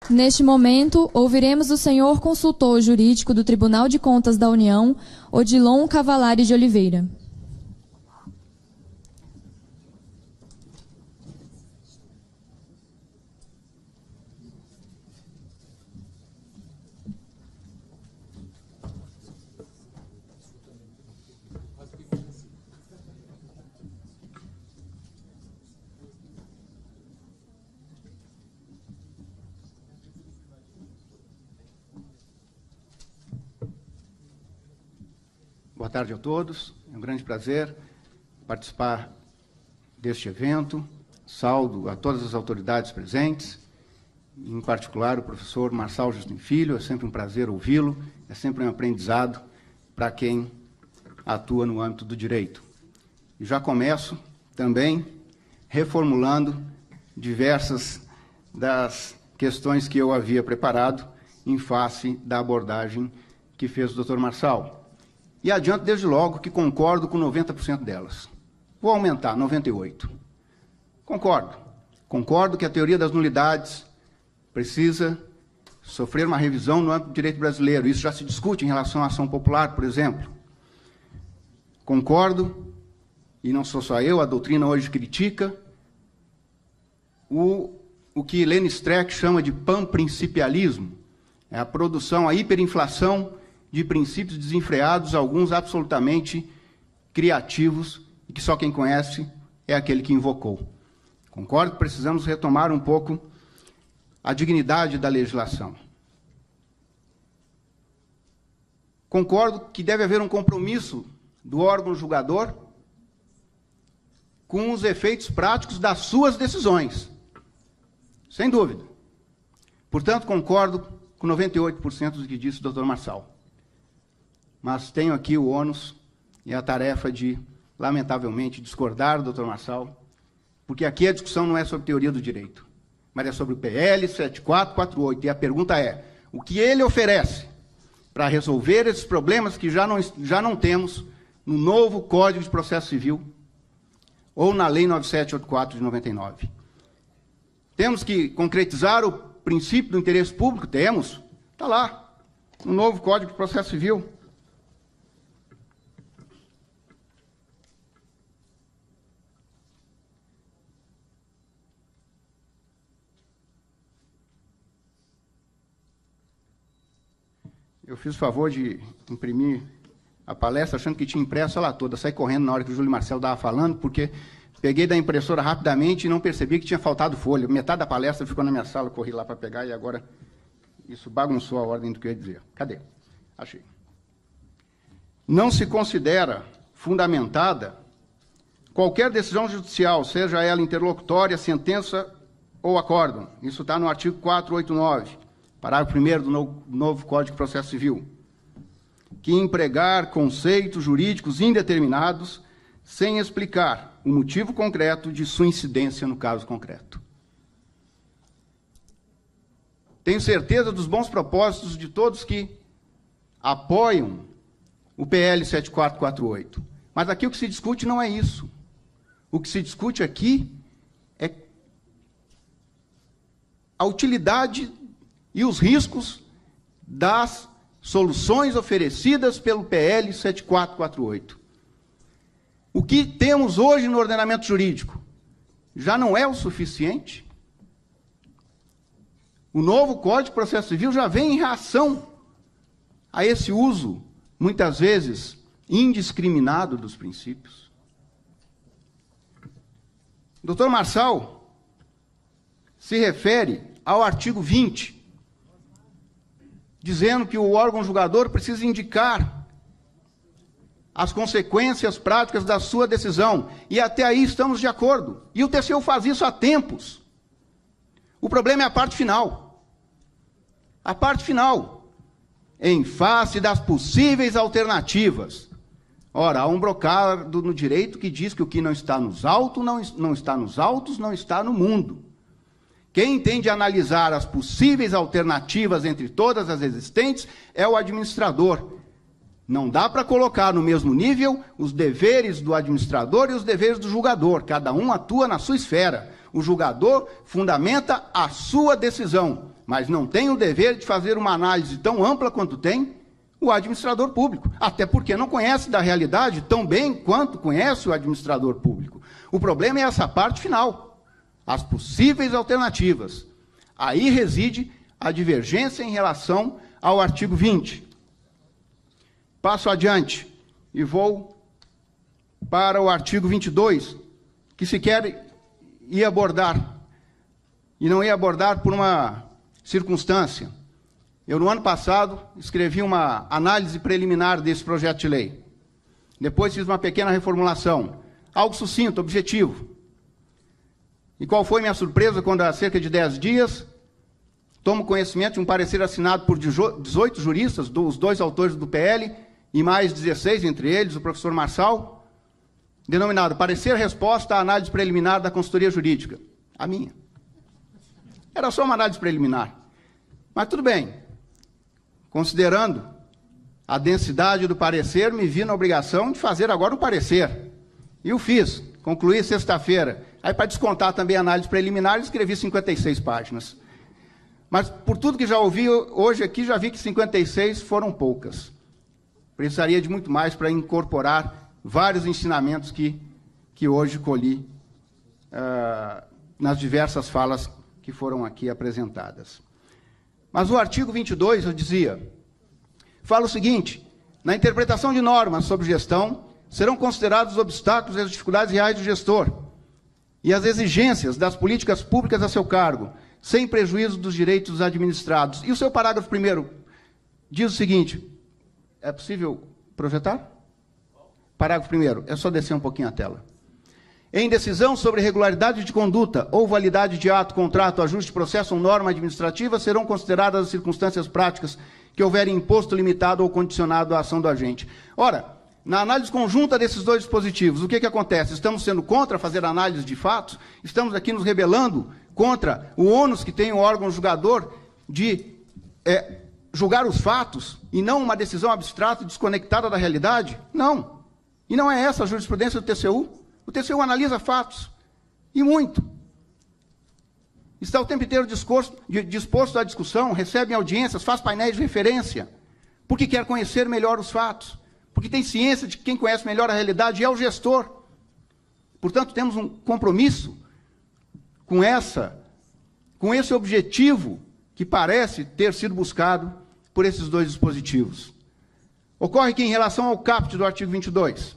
Neste momento, ouviremos o senhor consultor jurídico do Tribunal de Contas da União, Odilon Cavalari de Oliveira. Boa tarde a todos. É um grande prazer participar deste evento. Saúdo a todas as autoridades presentes, em particular o professor Marçal Justin Filho. É sempre um prazer ouvi-lo, é sempre um aprendizado para quem atua no âmbito do direito. E já começo também reformulando diversas das questões que eu havia preparado em face da abordagem que fez o Dr. Marçal. E adianto desde logo que concordo com 90% delas. Vou aumentar, 98%. Concordo. Concordo que a teoria das nulidades precisa sofrer uma revisão no âmbito do direito brasileiro. Isso já se discute em relação à ação popular, por exemplo. Concordo, e não sou só eu, a doutrina hoje critica o que Lene Streck chama de panprincipialismo. É a produção, a hiperinflação de princípios desenfreados, alguns absolutamente criativos, e que só quem conhece é aquele que invocou. Concordo que precisamos retomar um pouco a dignidade da legislação. Concordo que deve haver um compromisso do órgão julgador com os efeitos práticos das suas decisões. Sem dúvida. Portanto, concordo com 98% do que disse o Dr. Marçal. Mas tenho aqui o ônus e a tarefa de, lamentavelmente, discordar do Dr. Marçal, porque aqui a discussão não é sobre teoria do direito, mas é sobre o PL 7448. E a pergunta é, o que ele oferece para resolver esses problemas que já não temos no novo Código de Processo Civil ou na Lei 9784 de 99? Temos que concretizar o princípio do interesse público? Temos. Está lá, no novo Código de Processo Civil. Eu fiz o favor de imprimir a palestra achando que tinha impresso ela toda. Saí correndo na hora que o Júlio Marcelo estava falando, porque peguei da impressora rapidamente e não percebi que tinha faltado folha. Metade da palestra ficou na minha sala, eu corri lá para pegar e agora isso bagunçou a ordem do que eu ia dizer. Cadê? Achei. Não se considera fundamentada qualquer decisão judicial, seja ela interlocutória, sentença ou acórdão. Isso está no artigo 489. Parágrafo 1º do novo Código de Processo Civil, que empregar conceitos jurídicos indeterminados sem explicar o motivo concreto de sua incidência no caso concreto. Tenho certeza dos bons propósitos de todos que apoiam o PL 7448, mas aqui o que se discute não é isso. O que se discute aqui é a utilidade e os riscos das soluções oferecidas pelo PL 7448. O que temos hoje no ordenamento jurídico já não é o suficiente? O novo Código de Processo Civil já vem em reação a esse uso, muitas vezes, indiscriminado dos princípios. O Dr. Marçal se refere ao artigo 20, dizendo que o órgão julgador precisa indicar as consequências práticas da sua decisão. E até aí estamos de acordo. E o TCU faz isso há tempos. O problema é a parte final. A parte final. Em face das possíveis alternativas. Ora, há um brocado no direito que diz que o que não está nos autos, não está nos autos, não está no mundo. Quem tem de analisar as possíveis alternativas entre todas as existentes é o administrador. Não dá para colocar no mesmo nível os deveres do administrador e os deveres do julgador. Cada um atua na sua esfera. O julgador fundamenta a sua decisão. mas não tem o dever de fazer uma análise tão ampla quanto tem o administrador público, até porque não conhece da realidade tão bem quanto conhece o administrador público. O problema é essa parte final, as possíveis alternativas. Aí reside a divergência em relação ao artigo 20. Passo adiante e vou para o artigo 22, que sequer ia abordar, e não ia abordar por uma circunstância. Eu, no ano passado, escrevi uma análise preliminar desse projeto de lei. Depois fiz uma pequena reformulação, algo sucinto, objetivo. E qual foi minha surpresa quando, há cerca de 10 dias, tomo conhecimento de um parecer assinado por 18 juristas, os 2 autores do PL, e mais 16, entre eles, o professor Marçal, denominado Parecer Resposta à Análise Preliminar da Consultoria Jurídica. A minha. Era só uma análise preliminar. Mas tudo bem. Considerando a densidade do parecer, me vi na obrigação de fazer agora um parecer. E o fiz. Concluí sexta-feira. Aí, para descontar também a análise preliminar, escrevi 56 páginas. Mas, por tudo que já ouvi hoje aqui, já vi que 56 foram poucas. Precisaria de muito mais para incorporar vários ensinamentos que hoje colhi nas diversas falas que foram aqui apresentadas. Mas o artigo 22, eu dizia, fala o seguinte: na interpretação de normas sobre gestão, serão considerados os obstáculos e as dificuldades reais do gestor e as exigências das políticas públicas a seu cargo, sem prejuízo dos direitos dos administrados. E o seu parágrafo 1º diz o seguinte, é possível projetar? Parágrafo 1º, é só descer um pouquinho a tela. Em decisão sobre regularidade de conduta ou validade de ato, contrato, ajuste, processo ou norma administrativa, serão consideradas as circunstâncias práticas que houverem imposto limitado ou condicionado à ação do agente. Ora, na análise conjunta desses 2 dispositivos, o que acontece? Estamos sendo contra fazer análise de fatos? Estamos aqui nos rebelando contra o ônus que tem o órgão julgador de julgar os fatos e não uma decisão abstrata e desconectada da realidade? Não. E não é essa a jurisprudência do TCU. O TCU analisa fatos, e muito. Está o tempo inteiro disposto à discussão, recebe audiências, faz painéis de referência, porque quer conhecer melhor os fatos, porque tem ciência de que quem conhece melhor a realidade é o gestor. Portanto, temos um compromisso com esse objetivo que parece ter sido buscado por esses 2 dispositivos. Ocorre que, em relação ao caput do artigo 22,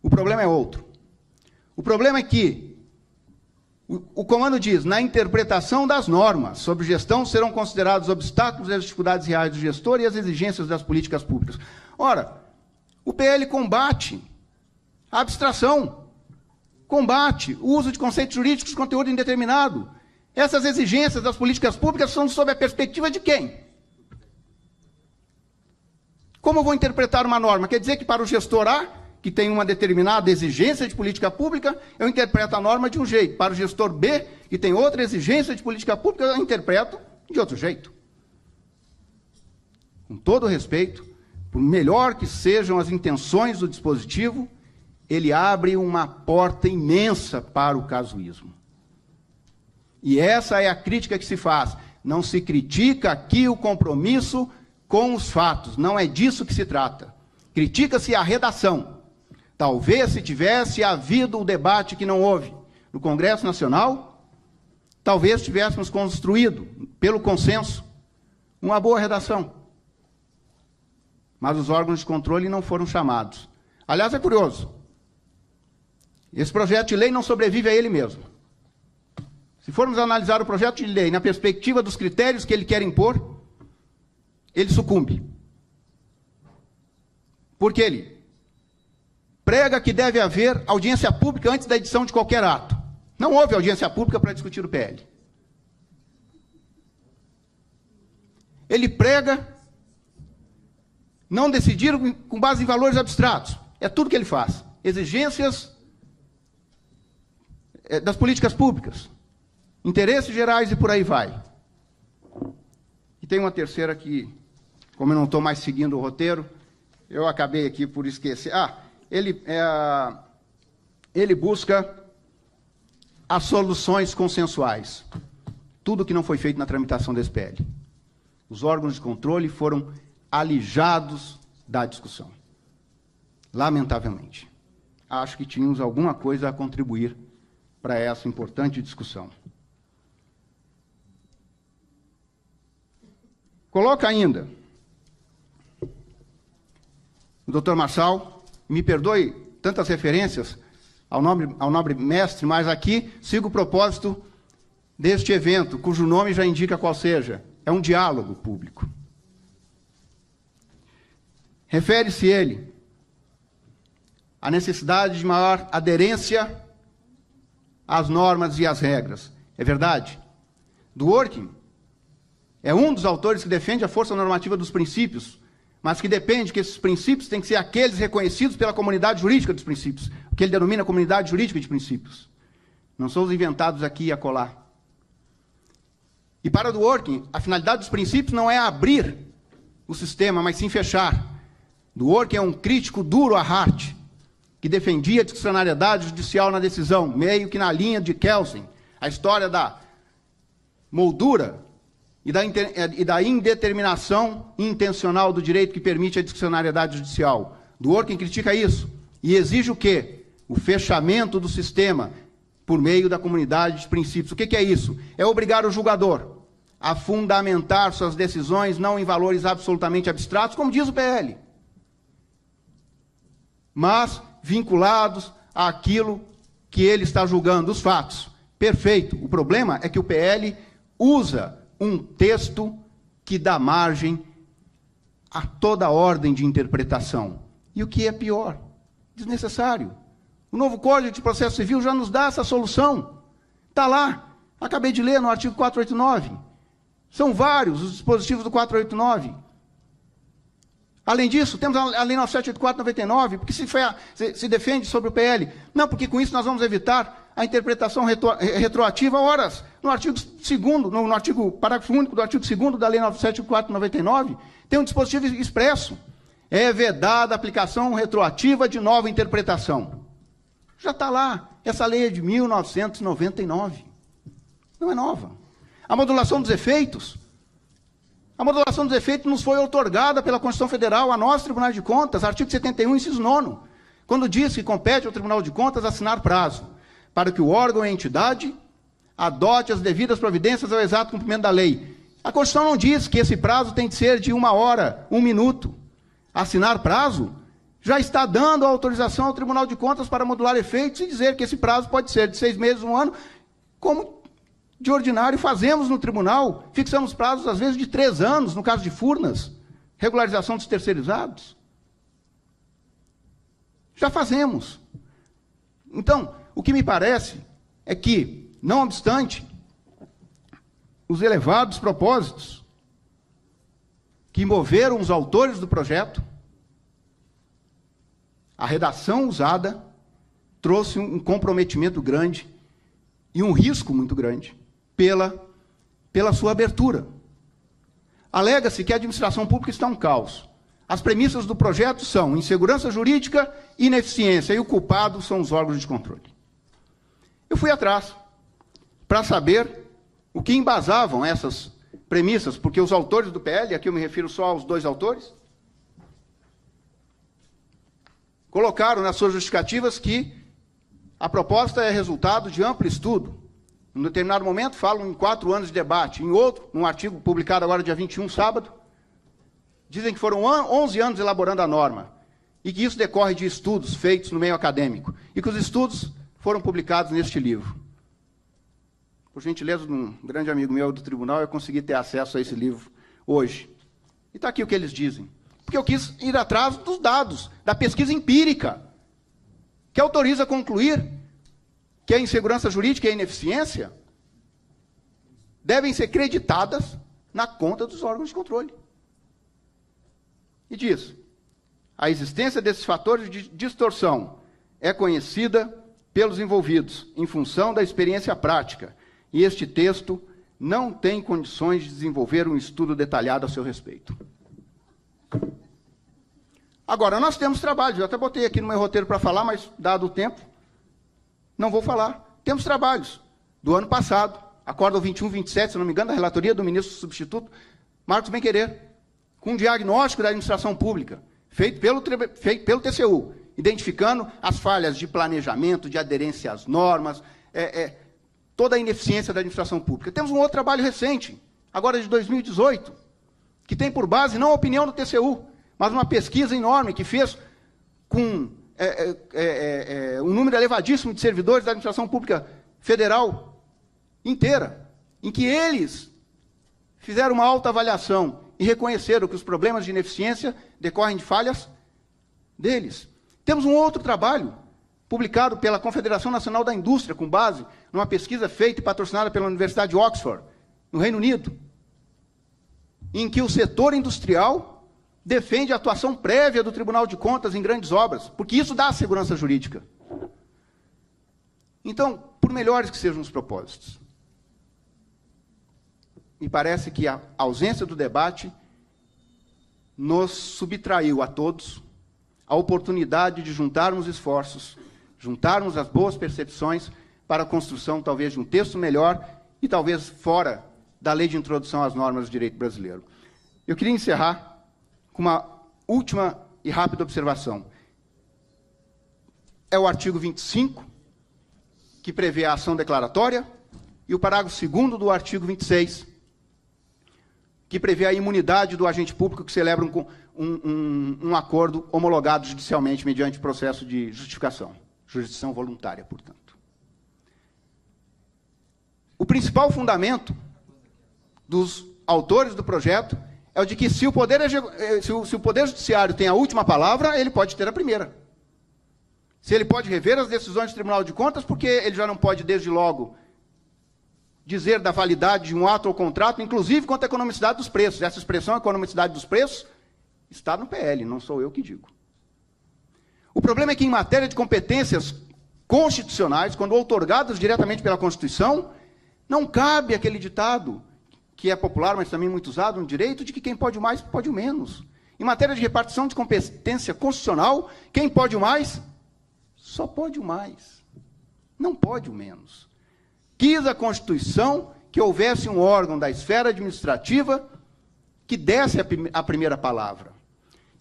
o problema é outro. O problema é que o comando diz, na interpretação das normas sobre gestão serão considerados obstáculos e as dificuldades reais do gestor e as exigências das políticas públicas. Ora, o PL combate a abstração, combate o uso de conceitos jurídicos de conteúdo indeterminado. Essas exigências das políticas públicas são sob a perspectiva de quem? Como eu vou interpretar uma norma? Quer dizer que para o gestor A, que tem uma determinada exigência de política pública, eu interpreto a norma de um jeito. Para o gestor B, que tem outra exigência de política pública, eu interpreto de outro jeito. Com todo respeito, por melhor que sejam as intenções do dispositivo, ele abre uma porta imensa para o casuísmo. E essa é a crítica que se faz. Não se critica aqui o compromisso com os fatos, não é disso que se trata. Critica-se a redação. Talvez, se tivesse havido o debate que não houve no Congresso Nacional, talvez tivéssemos construído, pelo consenso, uma boa redação. Mas os órgãos de controle não foram chamados. Aliás, é curioso. Esse projeto de lei não sobrevive a ele mesmo. Se formos analisar o projeto de lei na perspectiva dos critérios que ele quer impor, ele sucumbe. Porque ele prega que deve haver audiência pública antes da edição de qualquer ato. Não houve audiência pública para discutir o PL. Ele prega não decidir com base em valores abstratos. É tudo que ele faz. Exigências das políticas públicas, interesses gerais e por aí vai. E tem uma terceira que, como eu não estou mais seguindo o roteiro, eu acabei aqui por esquecer. Ele busca as soluções consensuais. tudo o que não foi feito na tramitação desse PL. Os órgãos de controle foram alijados da discussão. Lamentavelmente. Acho que tínhamos alguma coisa a contribuir para essa importante discussão. Coloca ainda o doutor Marçal, me perdoe tantas referências ao nobre mestre, mas aqui sigo o propósito deste evento, cujo nome já indica qual seja. É um diálogo público. Refere-se ele à necessidade de maior aderência às normas e às regras. É verdade. Dworkin é um dos autores que defende a força normativa dos princípios, mas que depende que esses princípios têm que ser aqueles reconhecidos pela comunidade jurídica dos princípios, o que ele denomina comunidade jurídica de princípios. Não são os inventados aqui e acolá. E para Dworkin, a finalidade dos princípios não é abrir o sistema, mas sim fechar. Dworkin é um crítico duro à Hart, que defendia a discricionariedade judicial na decisão, meio que na linha de Kelsen, a história da moldura e da indeterminação intencional do direito que permite a discricionariedade judicial. Dworkin critica isso e exige o quê? O fechamento do sistema por meio da comunidade de princípios. O que é isso? É obrigar o julgador a fundamentar suas decisões não em valores absolutamente abstratos, como diz o PL, mas vinculados àquilo que ele está julgando, os fatos. Perfeito. O problema é que o PL usa um texto que dá margem a toda ordem de interpretação. E o que é pior? Desnecessário. O novo Código de Processo Civil já nos dá essa solução. Está lá. Acabei de ler no artigo 489. São vários os dispositivos do 489. Além disso, temos a Lei 9784/99, porque se defende sobre o PL. Não, porque com isso nós vamos evitar a interpretação retroativa. Horas, no artigo 2º, parágrafo único do artigo 2º da Lei 9784/99, tem um dispositivo expresso. É vedada a aplicação retroativa de nova interpretação. Já está lá. Essa lei é de 1999. Não é nova. A modulação dos efeitos. A modulação dos efeitos nos foi outorgada pela Constituição Federal, a nós, Tribunal de Contas, artigo 71, inciso 9, quando diz que compete ao Tribunal de Contas assinar prazo para que o órgão e a entidade adote as devidas providências ao exato cumprimento da lei. A Constituição não diz que esse prazo tem de ser de 1 hora, 1 minuto. Assinar prazo já está dando a autorização ao Tribunal de Contas para modular efeitos e dizer que esse prazo pode ser de 6 meses, 1 ano, como de ordinário fazemos no tribunal, fixamos prazos às vezes de 3 anos, no caso de Furnas, regularização dos terceirizados. Já fazemos. Então, o que me parece é que, não obstante os elevados propósitos que moveram os autores do projeto, a redação usada trouxe um comprometimento grande e um risco muito grande pela sua abertura. Alega-se que a administração pública está um caos. As premissas do projeto são insegurança jurídica e ineficiência, e o culpado são os órgãos de controle. Eu fui atrás para saber o que embasavam essas premissas, porque os autores do PL, aqui eu me refiro só aos 2 autores, colocaram nas suas justificativas que a proposta é resultado de amplo estudo. Em determinado momento, falam em 4 anos de debate. Em outro, num artigo publicado agora dia 21, sábado, dizem que foram 11 anos elaborando a norma, e que isso decorre de estudos feitos no meio acadêmico, e que os estudos foram publicados neste livro. Por gentileza de um grande amigo meu do tribunal, eu consegui ter acesso a esse livro hoje. E está aqui o que eles dizem. Porque eu quis ir atrás dos dados, da pesquisa empírica, que autoriza a concluir que a insegurança jurídica e a ineficiência devem ser creditadas na conta dos órgãos de controle. E diz, a existência desses fatores de distorção é conhecida pelos envolvidos, em função da experiência prática, e este texto não tem condições de desenvolver um estudo detalhado a seu respeito. Agora, nós temos trabalhos, eu até botei aqui no meu roteiro para falar, mas, dado o tempo, não vou falar. Temos trabalhos do ano passado, Acórdão 2127, se não me engano, da relatoria do ministro substituto Marcos Benquerer, com um diagnóstico da administração pública, feito pelo TCU, identificando as falhas de planejamento, de aderência às normas, toda a ineficiência da administração pública. Temos um outro trabalho recente, agora de 2018, que tem por base não a opinião do TCU, mas uma pesquisa enorme que fez com um número elevadíssimo de servidores da administração pública federal inteira, em que eles fizeram uma autoavaliação e reconheceram que os problemas de ineficiência decorrem de falhas deles. Temos um outro trabalho, publicado pela Confederação Nacional da Indústria, com base numa pesquisa feita e patrocinada pela Universidade de Oxford, no Reino Unido, em que o setor industrial defende a atuação prévia do Tribunal de Contas em grandes obras, porque isso dá segurança jurídica. Então, por melhores que sejam os propósitos, me parece que a ausência do debate nos subtraiu a todos a oportunidade de juntarmos esforços, juntarmos as boas percepções para a construção, talvez, de um texto melhor e, talvez, fora da lei de introdução às normas do direito brasileiro. Eu queria encerrar com uma última e rápida observação. É o artigo 25, que prevê a ação declaratória, e o parágrafo 2º do artigo 26, que prevê a imunidade do agente público que celebra um acordo homologado judicialmente mediante processo de justificação, jurisdição voluntária, portanto. O principal fundamento dos autores do projeto é o de que se o Poder Judiciário tem a última palavra, ele pode ter a primeira. Se ele pode rever as decisões do Tribunal de Contas, porque ele já não pode, desde logo, dizer da validade de um ato ou contrato, inclusive quanto à economicidade dos preços. Essa expressão, economicidade dos preços, está no PL, não sou eu que digo. O problema é que, em matéria de competências constitucionais, quando outorgadas diretamente pela Constituição, não cabe aquele ditado, que é popular, mas também muito usado no direito, de que quem pode o mais, pode o menos. Em matéria de repartição de competência constitucional, quem pode o mais, só pode o mais. Não pode o menos. Quis a Constituição que houvesse um órgão da esfera administrativa que desse a primeira palavra.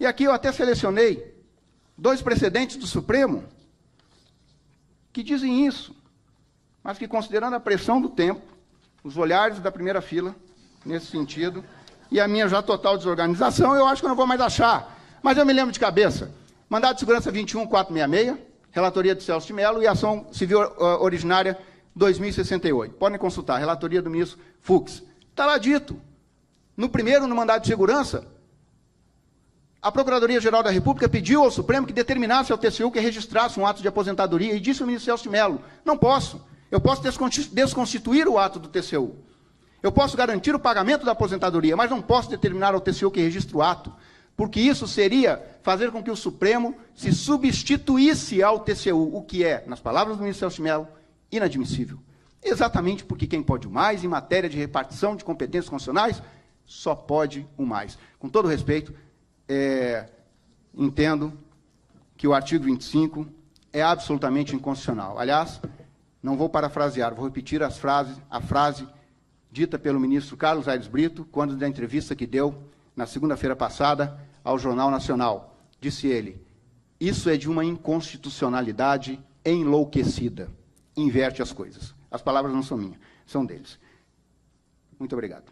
E aqui eu até selecionei 2 precedentes do Supremo que dizem isso, mas que, considerando a pressão do tempo, os olhares da primeira fila, nesse sentido, e a minha já total desorganização, eu acho que eu não vou mais achar. Mas eu me lembro de cabeça. Mandado de segurança 21466, relatoria de Celso de Mello, e ação civil originária 2068. Podem consultar, relatoria do ministro Fux. Está lá dito. No primeiro, no mandado de segurança, a Procuradoria-Geral da República pediu ao Supremo que determinasse ao TCU que registrasse um ato de aposentadoria, e disse ao ministro Celso de Mello: não posso. Eu posso desconstituir o ato do TCU. Eu posso garantir o pagamento da aposentadoria, mas não posso determinar ao TCU que registre o ato, porque isso seria fazer com que o Supremo se substituísse ao TCU, o que é, nas palavras do ministro Celso de Mello, inadmissível. Exatamente porque quem pode o mais, em matéria de repartição de competências constitucionais, só pode o mais. Com todo respeito, entendo que o artigo 25 é absolutamente inconstitucional. Aliás, não vou parafrasear, vou repetir a frase dita pelo ministro Carlos Aires Brito, quando da entrevista que deu na segunda-feira passada ao Jornal Nacional. Disse ele: isso é de uma inconstitucionalidade enlouquecida. Inverte as coisas. As palavras não são minhas, são deles. Muito obrigado.